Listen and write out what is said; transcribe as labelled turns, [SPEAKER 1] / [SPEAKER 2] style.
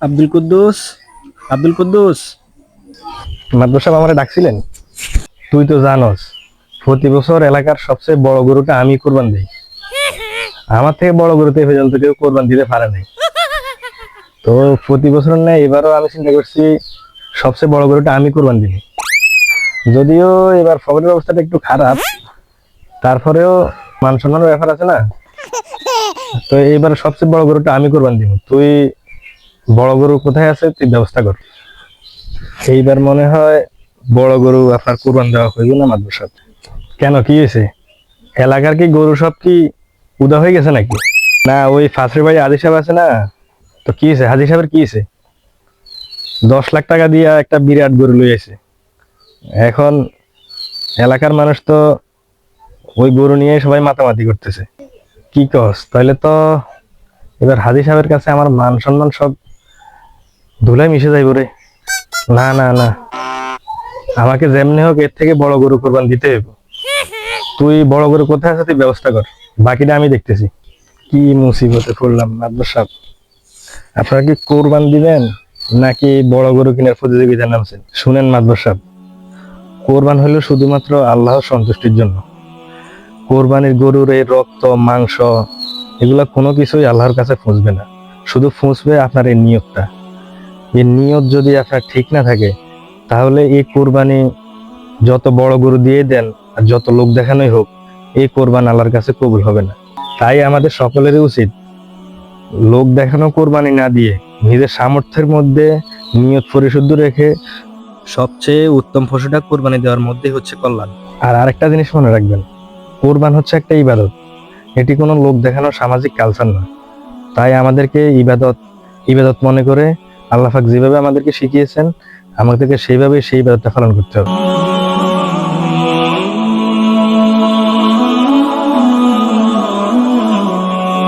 [SPEAKER 1] আব্দুল কুদ্দুস, আব্দুল কুদ্দুস।
[SPEAKER 2] মাদবর সাহেব আমারে ডাকছিলেন? তুই তো জানোস প্রতি বছর এলাকার সবচেয়ে বড় গরুটা আমি কোরবান দিই। আমার থেকে বড় গরুতে এ পর্যন্ত কেউ কোরবান দিতে পারে নাই। তো প্রতি বছর না, এবারও আমি চিন্তা করছি সবচেয়ে বড় গরুটা আমি কোরবান দিব। যদিও এবার ফসলের অবস্থাটা একটু খারাপ, তারপরেও মান সম্মানের ব্যাপার আছে না। তো এইবার সবচেয়ে বড় গরুটা আমি কোরবান দিব। তুই বড় গরু কোথায় আছে তুই ব্যবস্থা কর। এইবার মনে হয় বড় গরু আপনার কোরবান দেওয়া হইব না মাদবর সাহেব। কেন, কি হয়েছে? এলাকার কি গরু সব কি উদা হয়ে গেছে নাকি? না, ওই ফাঁসের ভাই হাজি সাহেব আছে না, তো কি হয়েছে? হাজি সাহেবের কি হয়েছে? 10 লাখ টাকা দিয়ে একটা বিরাট গরু লই আছে। এখন এলাকার মানুষ তো ওই গরু নিয়ে সবাই মাতামাতি করতেছে। কি কস? তাহলে তো এবার হাজি সাহেবের কাছে আমার মান সম্মান সব ধুলাই মিশে যাইব রে। না না না, আমাকে যেমনি হোক এর থেকে বড় গরু কোরবান দিতে হবে। তুই বড় গরু কোথায় আছে তুই ব্যবস্থা কর, বাকিটা আমি দেখতেছি। কি মুসিবতে পড়লাম মাদবর সাহেব। আপনারা কি কোরবান দিবেন নাকি বড় গরু কেনার প্রতিযোগিতায় নামছেন? শুনেন মাদবর সাহেব, কোরবান হলো শুধুমাত্র আল্লাহর সন্তুষ্টির জন্য। কোরবানির গরুর এই রক্ত মাংস এগুলা কোনো কিছুই আল্লাহর কাছে ফুঁসবে না। শুধু ফুঁসবে আপনার এই নিয়তটা। এই নিয়ত যদি আপনার ঠিক না থাকে, তাহলে এই কোরবানি যত বড় গরু দিয়ে দেন আর যত লোক দেখানোই হোক, এই কোরবান আল্লাহর কাছে কবুল হবে না। তাই আমাদের সকলেরই উচিত লোক দেখানো কোরবানি না দিয়ে নিজের সামর্থ্যের মধ্যে নিয়ত পরিশুদ্ধ রেখে সবচেয়ে উত্তম পশুটা কোরবানি দেওয়ার মধ্যেই হচ্ছে কল্যাণ। আর আরেকটা জিনিস মনে রাখবেন, কোরবান হচ্ছে একটা ইবাদত, এটি কোনো লোক দেখানো সামাজিক কালচার না। তাই আমাদেরকে ইবাদত ইবাদত মনে করে আল্লাহ পাক যেভাবে আমাদেরকে শিখিয়েছেন, আমাদেরকে সেইভাবে সেই ইবাদতটা পালন করতে হবে।